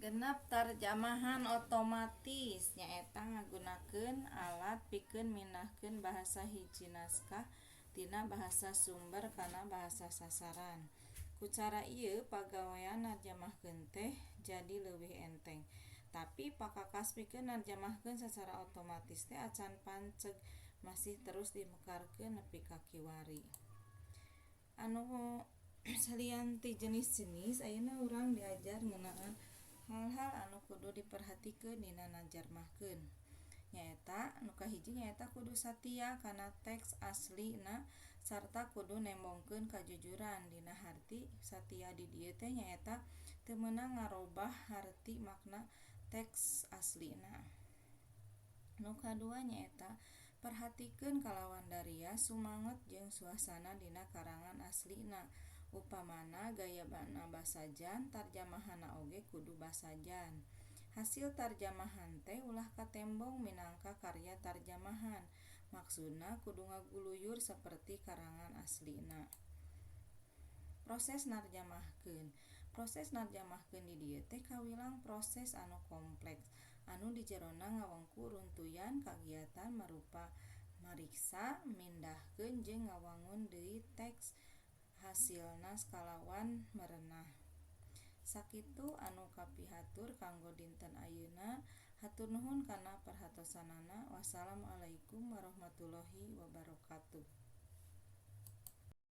Genep tarjamahan otomatis nyaeta ngagunakeun alat pikeun mindahkeun bahasa hiji naskah tina bahasa sumber kana bahasa sasaran. Ku cara ieu pagawean narjamahkeun teh jadi leuwih enteng. Tapi pakakas pikeun narjamahkeun sacara otomatis teh acan panceg masih terus dimekarkeun nepi ka kiwari. Salian ti jenis-jenis ayeuna urang diajar ngeunaan hal-hal anu kudu diperhatikeun dina narjamahkeun. Nyaeta nu kahiji nyaeta kudu satia kana teks aslina sarta kudu nembongkeun kajujuran. Dina harti satia di dieu teh nyaeta teu meunang ngarobah harti makna teks aslina. Nu kadua nyaeta perhatikeun kalawan darias sumanget jeung suasana dina karangan aslina. Upamana gayana basajan, tarjamahanna oge kudu basajan. Hasil tarjamahan teh ulah katembong minangka karya tarjamahan. Maksudna kudu ngaguluyur saperti karangan aslina. Proses narjamahkeun. Proses narjamahkeun di dieu teh kawilang proses anu kompleks anu di jerona ngawengku runtuyan kagiatan marupa mariksa, mindahkeun jeung ngawangun deui teks hasilna skalawan merenah. Sakitu anu kapihatur kanggo dinten ayeuna. Hatur nuhun kana perhatosanana. Wassalamualaikum warahmatullahi wabarakatuh.